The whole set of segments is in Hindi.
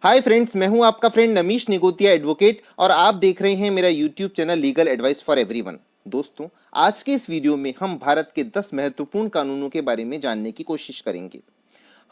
हाय फ्रेंड्स, मैं हूं आपका फ्रेंड नमीश निगोतिया एडवोकेट और आप देख रहे हैं मेरा YouTube channel legal advice for everyone. दोस्तों, आज के इस वीडियो में हम भारत के 10 महत्वपूर्ण कानूनों के बारे में जानने की कोशिश करेंगे।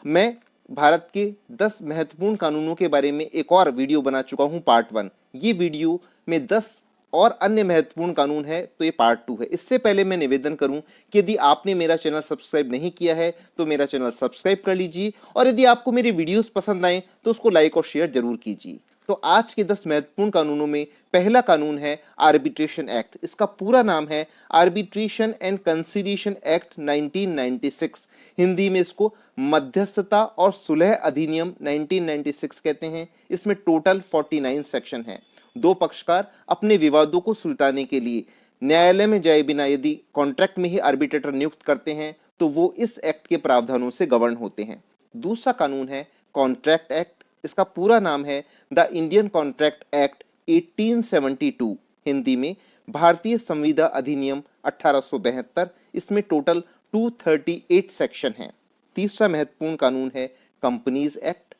मैं भारत के 10 महत्वपूर्ण कानूनों के बारे में एक और वीडियो बना चुका हूं, पार्ट 1। ये वीडियो में 10 और अन्य महत्वपूर्ण कानून है, तो ये पार्ट 2 है। इससे पहले मैं निवेदन करूं कि यदि आपने मेरा चैनल सब्सक्राइब नहीं किया है तो मेरा चैनल सब्सक्राइब कर लीजिए, और यदि आपको मेरे वीडियोस पसंद आए तो उसको लाइक और शेयर जरूर कीजिए। तो आज के 10 महत्वपूर्ण कानूनों में पहला कानून है आर्बिट्रेशन एक्ट। इसका पूरा नाम है arbitration and conciliation act 1996। Hindi में इसको मध्यस्थता और सुलह अधिनियम 1996 कहते हैं। इसमें टोटल 49 सेक्शन है। दो पक्षकार अपने विवादों को सुलझाने के लिए न्यायालय में जाए बिना यदि कॉन्ट्रैक्ट में ही आर्बिट्रेटर नियुक्त करते हैं तो वो इस एक्ट के प्रावधानों से गवर्न होते हैं। दूसरा कानून है कॉन्ट्रैक्ट एक्ट। इसका पूरा नाम है the Indian contract act 1872। Hindi में भारतीय संविदा अधिनियम 1872। इसमें टोटल 238 सेक्शन हैं। तीसरा महत्वपूर्ण कानून है कंपनीज एक्ट।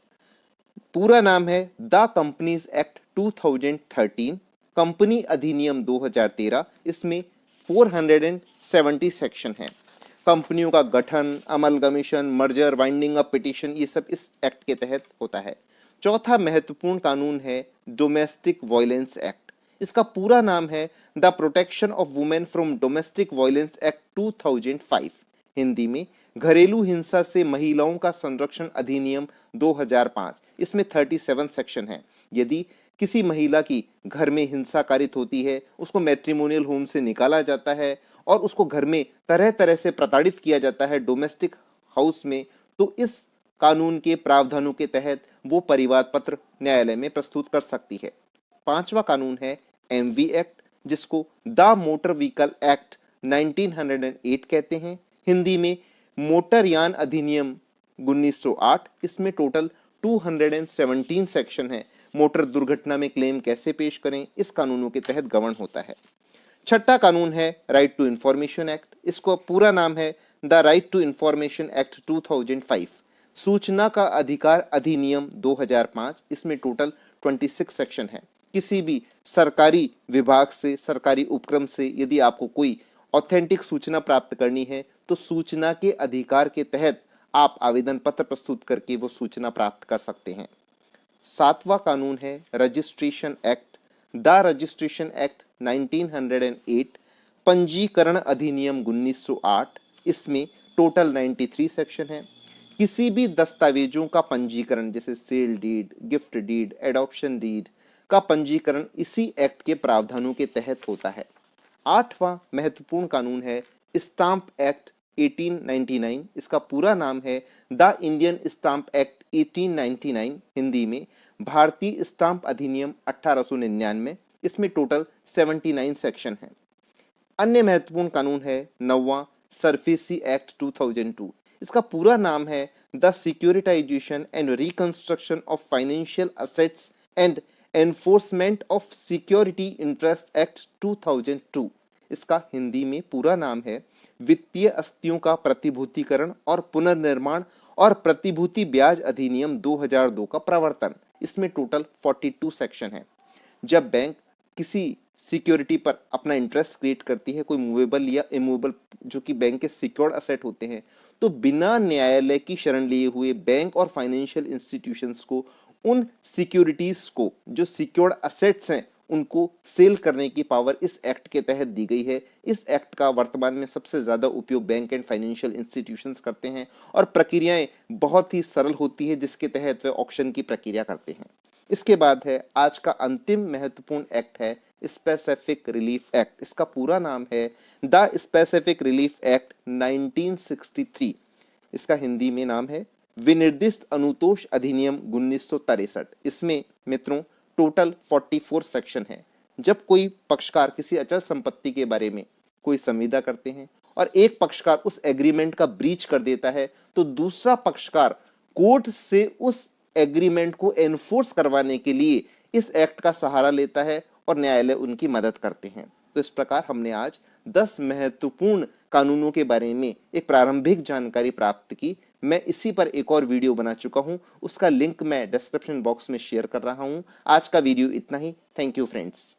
पूरा नाम है द कंपनीज एक्ट 2013। कंपनी अधिनियम 2013। इसमें 470 सेक्शन हैं। कंपनियों का गठन, amalgamation, merger, winding up petition, ये सब इस एक्ट के तहत होता है। चौथा महत्वपूर्ण कानून है डोमेस्टिक वायलेंस एक्ट। इसका पूरा नाम है the protection of women from domestic violence act 2005। Hindi में घरेलू हिंसा से महिलाओं का संरक्षण अधिनियम 2005। इसमें 37 सेक्शन हैं। यदि किसी महिला की घर में हिंसा कारित होती है, उसको मैट्रिमोनियल होम से निकाला जाता है और उसको घर में तरह तरह से प्रताड़ित किया जाता है डोमेस्टिक हाउस में, तो इस कानून के प्रावधानों के तहत वो परिवाद पत्र न्यायालय में प्रस्तुत कर सकती है। पांचवा कानून है एमवी एक्ट, जिसको द मोटर व्हीकल एक्ट 1908 कहते हैं। हिंदी में मोटर यान अधिनियम 1908। इसमें टोटल 217 सेक्शन है। मोटर दुर्घटना में क्लेम कैसे पेश करें, इस कानूनों के तहत गवर्न होता है। छठा कानून है राइट टू इंफॉर्मेशन एक्ट। इसको पूरा नाम है the right to information act 2005। सूचना का अधिकार अधिनियम 2005। इसमें टोटल 26 सेक्शन है। किसी भी सरकारी विभाग से, सरकारी उपक्रम से यदि आपको कोई ऑथेंटिक सूचना प्राप्त करनी है तो सूचना के अधिकार के तहत आप आवेदन पत्र प्रस्तुत करके वो सूचना प्राप्त कर सकते हैं। सातवां कानून है registration act. The registration act 1908। पंजीकरण अधिनियम 1908। इसमें टोटल 93 सेक्शन है। किसी भी दस्तावेजों का पंजीकरण, जैसे sale deed, gift deed, adoption deed का पंजीकरण इसी एक्ट के प्रावधानों के तहत होता है। आठवां महत्वपूर्ण कानून है स्टाम्प एक्ट 1899। इसका पूरा नाम है the Indian stamp act 1899। Hindi में भारतीय स्टाम्प अधिनियम 1899। इसमें टोटल 79 सेक्शन है। अन्य महत्वपूर्ण कानून है नौवां सरफेसी एक्ट 2002। इसका पूरा नाम है the securitization and reconstruction of financial assets and enforcement of security interest act 2002। इसका हिंदी में पूरा नाम है वित्तीय अस्तियों का प्रतिभूतिकरण और पुनर्निर्माण और प्रतिभूति ब्याज अधिनियम 2002 का प्रवर्तन। इसमें टोटल 42 सेक्शन है। जब बैंक किसी सिक्योरिटी पर अपना इंटरेस्ट क्रिएट करती है, कोई मूवेबल या इमूवेबल जो कि बैंक के सिक्योर्ड असेट होते हैं, तो बिना न्यायालय की शरण लिए हुए बैंक और फाइनेंशियल इंस्टीट्यूशंस को उन सिक्योरिटीज को, जो सिक्योर्ड असेट्स हैं, उनको सेल करने की पावर इस एक्ट के तहत दी गई है। इस एक्ट का वर्तमान में सबसे ज्यादा उपयोग बैंक एंड फाइनेंशियल इंस्टीट्यूशंस करते हैं और प्रक्रियाएं बहुत ही सरल होती है, जिसके तहत वे ऑक्शन की प्रक्रिया करते हैं। इसके बाद है आज का अंतिम महत्वपूर्ण एक्ट है स्पेसिफिक रिलीफ एक्ट। इसका पूरा नाम है द स्पेसिफिक रिलीफ एक्ट 1963। इसका हिंदी में नाम है विनिर्दिष्ट अनुतोष अधिनियम 1963। इसमें मित्रों टोटल 44 सेक्शन है। जब कोई पक्षकार किसी अचल संपत्ति के बारे में कोई संविदा करते हैं और एक पक्षकार उस एग्रीमेंट का ब्रीच कर देता है, तो दूसरा पक्षकार कोर्ट से उस एग्रीमेंट को एनफोर्स करवाने के लिए इस एक्ट का सहारा लेता है और न्यायालय उनकी मदद करते हैं। तो इस प्रकार हमने आज 10 महत्वपूर्ण कानूनों के बारे में एक प्रारंभिक जानकारी प्राप्त की। मैं इसी पर एक और वीडियो बना चुका हूं, उसका लिंक मैं डिस्क्रिप्शन बॉक्स में शेयर कर रहा हूं। आज का वीडियो इतना ही। Thank you friends.